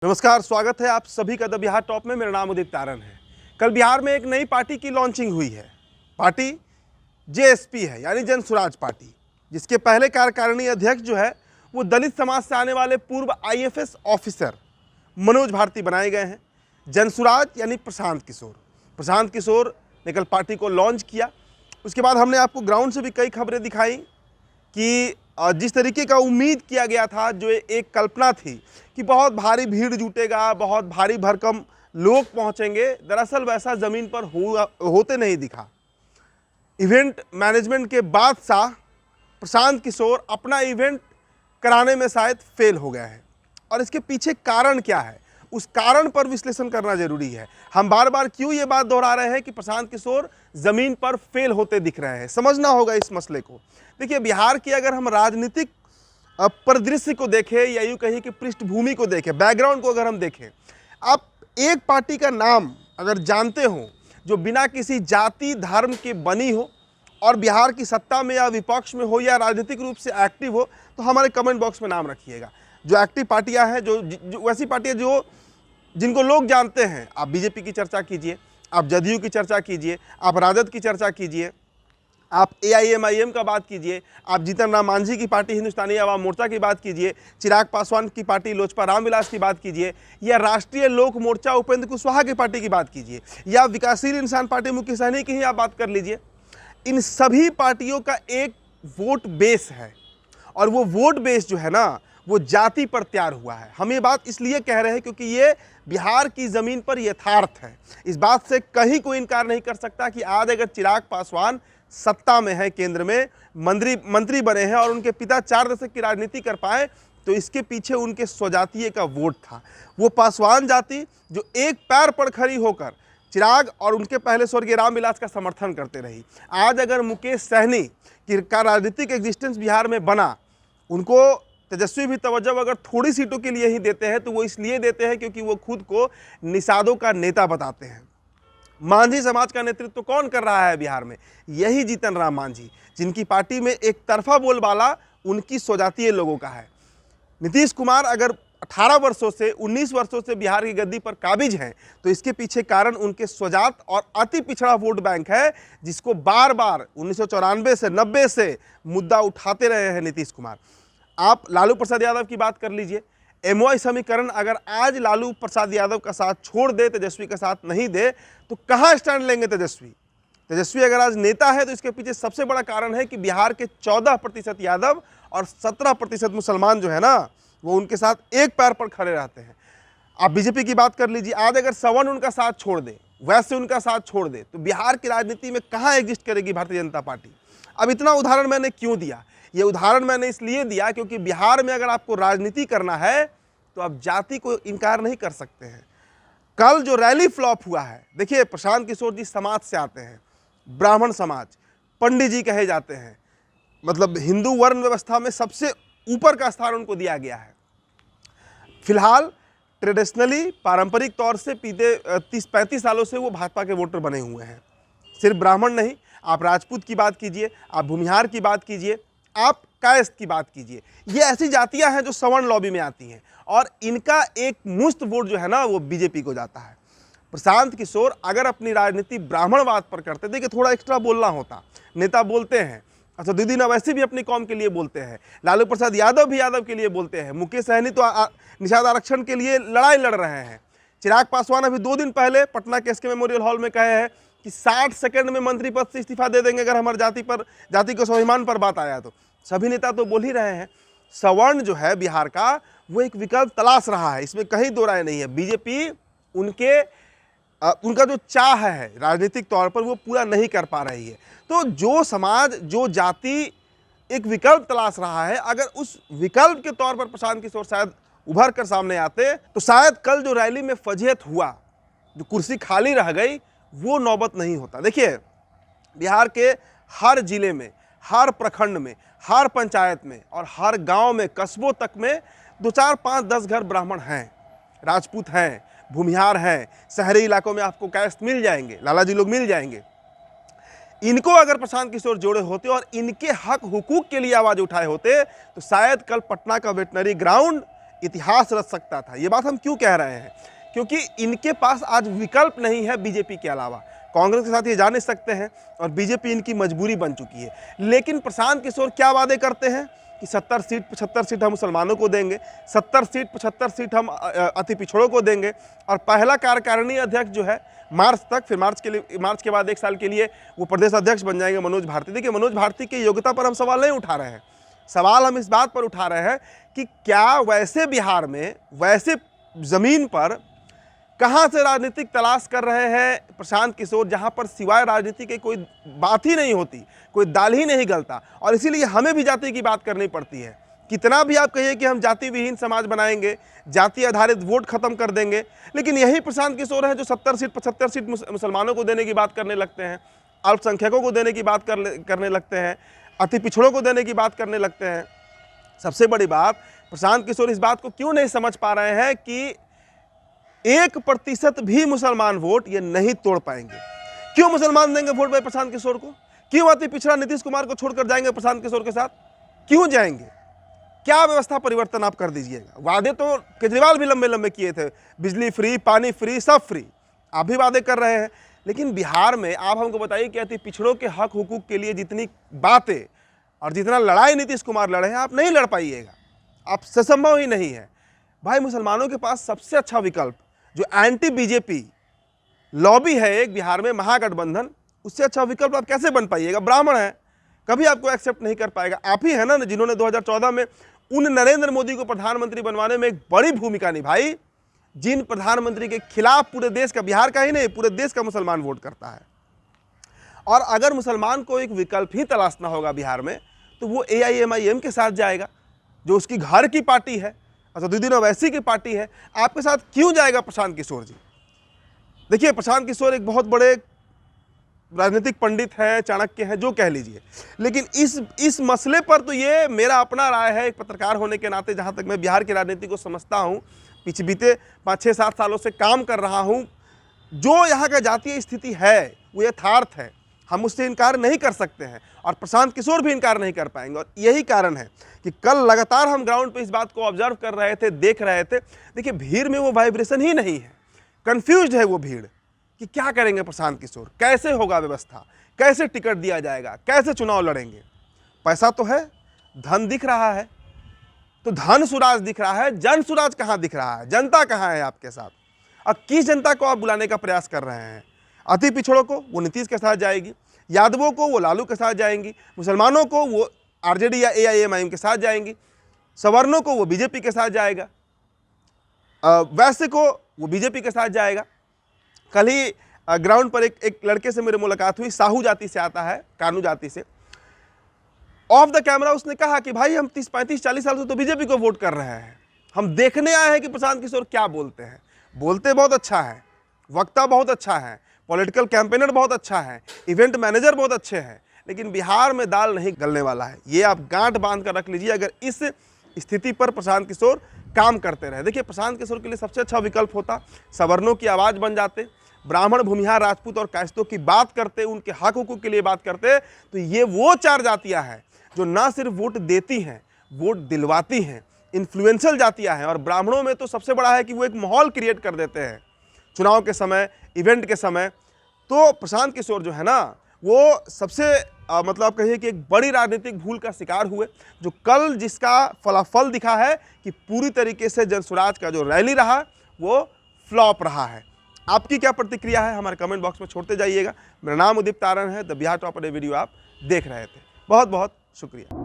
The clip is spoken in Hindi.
नमस्कार, स्वागत है आप सभी का द बिहार टॉप में। मेरा नाम उदित तारन है। कल बिहार में एक नई पार्टी की लॉन्चिंग हुई है। पार्टी जेएसपी है, यानी जन स्वराज पार्टी, जिसके पहले कार्यकारिणी अध्यक्ष जो है वो दलित समाज से आने वाले पूर्व आईएफएस ऑफिसर मनोज भारती बनाए गए हैं। जन स्वराज यानी प्रशांत किशोर ने कल पार्टी को लॉन्च किया। उसके बाद हमने आपको ग्राउंड से भी कई खबरें दिखाई कि जिस तरीके का उम्मीद किया गया था, जो एक कल्पना थी कि बहुत भारी भीड़ जुटेगा, बहुत भारी भरकम लोग पहुंचेंगे, दरअसल वैसा ज़मीन पर होते नहीं दिखा। इवेंट मैनेजमेंट के बादशाह प्रशांत किशोर अपना इवेंट कराने में शायद फेल हो गया है, और इसके पीछे कारण क्या है, उस कारण पर विश्लेषण करना जरूरी है। हम बार बार क्यों ये बात दोहरा रहे हैं कि प्रशांत किशोर जमीन पर फेल होते दिख रहे हैं, समझना होगा इस मसले को। देखिए, बिहार की अगर हम राजनीतिक परिदृश्य को देखें, या यूँ कहिए कि पृष्ठभूमि को देखें, बैकग्राउंड को अगर हम देखें, आप एक पार्टी का नाम अगर जानते हो जो बिना किसी जाति धर्म के बनी हो और बिहार की सत्ता में या विपक्ष में हो या राजनीतिक रूप से एक्टिव हो, तो हमारे कमेंट बॉक्स में नाम रखिएगा। जो एक्टिव पार्टियां हैं, जो वैसी पार्टियां जो जिनको लोग जानते हैं, आप बीजेपी की चर्चा कीजिए, आप जदयू की चर्चा कीजिए, आप राजद की चर्चा कीजिए, आप एआईएमआईएम का बात कीजिए, आप जीतन राम मांझी की पार्टी हिंदुस्तानी आवाम मोर्चा की बात कीजिए, चिराग पासवान की पार्टी लोजपा रामविलास की बात कीजिए, या राष्ट्रीय लोक मोर्चा उपेंद्र कुशवाहा की पार्टी की बात कीजिए, या विकासशील इंसान पार्टी मुकेश सहनी की ही आप बात कर लीजिए। इन सभी पार्टियों का एक वोट बेस है, और वो वोट बेस जो है ना, वो जाति पर तैयार हुआ है। हम ये बात इसलिए कह रहे हैं क्योंकि ये बिहार की ज़मीन पर यथार्थ है। इस बात से कहीं कोई इनकार नहीं कर सकता कि आज अगर चिराग पासवान सत्ता में है, केंद्र में मंत्री बने हैं और उनके पिता 4 दशक की राजनीति कर पाए, तो इसके पीछे उनके स्वजातीय का वोट था। वो पासवान जाति जो एक पैर पर खड़ी होकर चिराग और उनके पहले स्वर्गीय रामविलास का समर्थन करते रही। आज अगर मुकेश सहनी का राजनीतिक एग्जिस्टेंस बिहार में बना, उनको तेजस्वी भी तवज्जो अगर थोड़ी सीटों के लिए ही देते हैं, तो वो इसलिए देते हैं क्योंकि वो खुद को निषादों का नेता बताते हैं। मांझी समाज का नेतृत्व कौन कर रहा है बिहार में? यही जीतन राम मांझी, जिनकी पार्टी में एक तरफा बोलबाला उनकी स्वजातीय लोगों का है। नीतीश कुमार अगर 18 वर्षों से 19 वर्षों से बिहार की गद्दी पर काबिज हैं, तो इसके पीछे कारण उनके स्वजात और अति पिछड़ा वोट बैंक है, जिसको बार बार 1994 से 90 से मुद्दा उठाते रहे हैं नीतीश कुमार। आप लालू प्रसाद यादव की बात कर लीजिए। एमओआई समीकरण अगर आज लालू प्रसाद यादव का साथ छोड़ दे, तेजस्वी का साथ नहीं दे, तो कहाँ स्टैंड लेंगे तेजस्वी अगर आज नेता है, तो इसके पीछे सबसे बड़ा कारण है कि बिहार के 14% यादव और 17% मुसलमान जो है ना, वो उनके साथ एक पैर पर खड़े रहते हैं। आप बीजेपी की बात कर लीजिए, आज अगर सवर्ण उनका साथ छोड़ दे, वैसे उनका साथ छोड़ दे, तो बिहार की राजनीति में कहाँ एग्जिस्ट करेगी भारतीय जनता पार्टी। अब इतना उदाहरण मैंने क्यों दिया? ये उदाहरण मैंने इसलिए दिया क्योंकि बिहार में अगर आपको राजनीति करना है, तो आप जाति को इनकार नहीं कर सकते हैं। कल जो रैली फ्लॉप हुआ है, देखिए, प्रशांत किशोर जी समाज से आते हैं, ब्राह्मण समाज, पंडित जी कहे जाते हैं, मतलब हिंदू वर्ण व्यवस्था में सबसे ऊपर का स्थान उनको दिया गया है। फिलहाल ट्रेडिशनली, पारंपरिक तौर से बीते 30-35 सालों से वो भाजपा के वोटर बने हुए हैं। सिर्फ ब्राह्मण नहीं, आप राजपूत की बात कीजिए, आप भूमिहार की बात कीजिए, आप कायस्थ की बात कीजिए, ये ऐसी जातियां हैं जो सवर्ण लॉबी में आती हैं, और इनका एक मुश्त वोट जो है ना, वो बीजेपी को जाता है। प्रशांत किशोर अगर अपनी राजनीति ब्राह्मणवाद पर करते, देखिए थोड़ा एक्स्ट्रा बोलना होता, नेता बोलते हैं, अच्छा दीदी अवैसी भी अपनी कौम के लिए बोलते हैं, लालू प्रसाद यादव भी यादव के लिए बोलते हैं, मुकेश सहनी तो निषाद आरक्षण के लिए लड़ाई लड़ रहे हैं, चिराग पासवान अभी 2 दिन पहले पटना के एसके मेमोरियल हॉल में कहे हैं कि 60 सेकंड में मंत्री पद से इस्तीफा दे देंगे अगर हमारे जाति के स्वाभिमान पर बात आया तो। सभी नेता तो बोल ही रहे हैं। सवर्ण जो है बिहार का, वो एक विकल्प तलाश रहा है, इसमें कहीं दो राय नहीं है। बीजेपी उनका जो चाह है राजनीतिक तौर पर, वो पूरा नहीं कर पा रही है। तो जो समाज, जो जाति एक विकल्प तलाश रहा है, अगर उस विकल्प के तौर पर प्रशांत किशोर शायद उभर कर सामने आते, तो शायद कल जो रैली में फजीहत हुआ, जो कुर्सी खाली रह गई, वो नौबत नहीं होता। देखिए, बिहार के हर जिले में, हर प्रखंड में, हर पंचायत में और हर गांव में, कस्बों तक में 2, 4, 5, 10 घर ब्राह्मण हैं, राजपूत हैं, भूमिहार हैं। शहरी इलाकों में आपको कायस्थ मिल जाएंगे, लालाजी लोग मिल जाएंगे। इनको अगर प्रशांत किशोर जोड़े होते और इनके हक हुकूक के लिए आवाज उठाए होते, तो शायद कल पटना का वेटनरी ग्राउंड इतिहास रच सकता था। ये बात हम क्यों कह रहे हैं? क्योंकि इनके पास आज विकल्प नहीं है बीजेपी के अलावा। कांग्रेस के साथ ये जा नहीं सकते हैं और बीजेपी इनकी मजबूरी बन चुकी है। लेकिन प्रशांत किशोर क्या वादे करते हैं कि 70 सीट 75 सीट हम मुसलमानों को देंगे, 70 सीट 75 सीट हम अति पिछड़ों को देंगे, और पहला कार्यकारिणी अध्यक्ष जो है मार्च तक, फिर मार्च के बाद 1 साल के लिए वो प्रदेश अध्यक्ष बन जाएंगे मनोज भारती। देखिए, मनोज भारती की योग्यता पर हम सवाल नहीं उठा रहे हैं, सवाल हम इस बात पर उठा रहे हैं कि क्या वैसे बिहार में, वैसे ज़मीन पर कहाँ से राजनीतिक तलाश कर रहे हैं प्रशांत किशोर, जहाँ पर सिवाय राजनीति के कोई बात ही नहीं होती, कोई दाल ही नहीं गलता, और इसीलिए हमें भी जाति की बात करनी पड़ती है। कितना भी आप कहिए कि हम जाति विहीन समाज बनाएंगे, जाति आधारित वोट खत्म कर देंगे, लेकिन यही प्रशांत किशोर हैं जो 70 सीट 75 सीट मुसलमानों को देने की बात करने लगते हैं, अल्पसंख्यकों को देने की बात करने लगते हैं, अति पिछड़ों को देने की बात करने लगते हैं। सबसे बड़ी बात, प्रशांत किशोर इस बात को क्यों नहीं समझ पा रहे हैं कि 1% भी मुसलमान वोट ये नहीं तोड़ पाएंगे। क्यों मुसलमान देंगे वोट भाई प्रशांत किशोर को? क्यों अति पिछड़ा नीतीश कुमार को छोड़कर जाएंगे प्रशांत किशोर के साथ? क्यों जाएंगे? क्या व्यवस्था परिवर्तन आप कर दीजिएगा? वादे तो केजरीवाल भी लंबे लंबे किए थे, बिजली फ्री, पानी फ्री, सब फ्री, आप भी वादे कर रहे हैं। लेकिन बिहार में आप हमको बताइए कि अति पिछड़ों के हक हुकूक के लिए जितनी बातें और जितना लड़ाई नीतीश कुमार लड़े हैं, आप नहीं लड़ पाइएगा, आप से संभव ही नहीं है। भाई, मुसलमानों के पास सबसे अच्छा विकल्प जो एंटी बीजेपी लॉबी है एक बिहार में, महागठबंधन, उससे अच्छा विकल्प आप कैसे बन पाइएगा? ब्राह्मण है, कभी आपको एक्सेप्ट नहीं कर पाएगा। आप ही है ना जिन्होंने 2014 में उन नरेंद्र मोदी को प्रधानमंत्री बनवाने में एक बड़ी भूमिका निभाई, जिन प्रधानमंत्री के खिलाफ पूरे देश का, बिहार का ही नहीं पूरे देश का मुसलमान वोट करता है। और अगर मुसलमान को एक विकल्प ही तलाशना होगा बिहार में, तो वो AIMIM के साथ जाएगा, जो उसकी घर की पार्टी है, असदुद्दीन ओवैसी की पार्टी है। आपके साथ क्यों जाएगा प्रशांत किशोर जी? देखिए, प्रशांत किशोर एक बहुत बड़े राजनीतिक पंडित हैं, चाणक्य हैं, जो कह लीजिए, लेकिन इस मसले पर तो ये मेरा अपना राय है, एक पत्रकार होने के नाते, जहाँ तक मैं बिहार की राजनीति को समझता हूँ, बीते 5-6-7 सालों से काम कर रहा हूँ, जो यहाँ का जातीय स्थिति है वो यथार्थ है, हम उससे इनकार नहीं कर सकते हैं, और प्रशांत किशोर भी इनकार नहीं कर पाएंगे। और यही कारण है कि कल लगातार हम ग्राउंड पे इस बात को ऑब्जर्व कर रहे थे, देख रहे थे। देखिए, भीड़ में वो वाइब्रेशन ही नहीं है, कंफ्यूज्ड है वो भीड़ कि क्या करेंगे प्रशांत किशोर, कैसे होगा व्यवस्था, कैसे टिकट दिया जाएगा, कैसे चुनाव लड़ेंगे। पैसा तो है, धन दिख रहा है, तो धन सुराज दिख रहा है, जन सुराज कहाँ दिख रहा है? जनता कहाँ है आपके साथ? अब किस जनता को आप बुलाने का प्रयास कर रहे हैं? अति पिछड़ों को वो नीतीश के साथ जाएगी, यादवों को वो लालू के साथ जाएंगी, मुसलमानों को वो RJD या AIMIM के साथ जाएंगी, सवर्णों को वो बीजेपी के साथ जाएगा, वैश्य को वो बीजेपी के साथ जाएगा। कल ही ग्राउंड पर एक लड़के से मेरी मुलाकात हुई, साहू जाति से आता है, कानू जाति से। ऑफ द कैमरा उसने कहा कि भाई, हम 30-35-40 साल से तो बीजेपी को वोट कर रहे हैं, हम देखने आए हैं कि प्रशांत किशोर क्या बोलते हैं। बोलते बहुत अच्छा है, वक्ता बहुत अच्छा है, पॉलिटिकल कैंपेनर बहुत अच्छा है, इवेंट मैनेजर बहुत अच्छे हैं, लेकिन बिहार में दाल नहीं गलने वाला है। ये आप गांठ बांध कर रख लीजिए, अगर इस स्थिति पर प्रशांत किशोर काम करते रहे। देखिए, प्रशांत किशोर के लिए सबसे अच्छा विकल्प होता, सवर्णों की आवाज़ बन जाते, ब्राह्मण, भूमिहार, राजपूत और कायस्थों की बात करते, उनके हक हुकूक के लिए बात करते। तो ये वो 4 जातियाँ हैं जो ना सिर्फ वोट देती हैं, वोट दिलवाती हैं, इन्फ्लुएंशियल जातियाँ हैं। और ब्राह्मणों में तो सबसे बड़ा है कि वो एक माहौल क्रिएट कर देते हैं चुनाव के समय, इवेंट के समय। तो प्रशांत किशोर जो है ना, वो सबसे मतलब आप कहिए कि एक बड़ी राजनीतिक भूल का शिकार हुए, जो कल जिसका फलाफल दिखा है कि पूरी तरीके से जनसुराज का जो रैली रहा वो फ्लॉप रहा है। आपकी क्या प्रतिक्रिया है हमारे कमेंट बॉक्स में छोड़ते जाइएगा। मेरा नाम उदित तारण है, द बिहार टॉपर वीडियो आप देख रहे थे। बहुत बहुत शुक्रिया।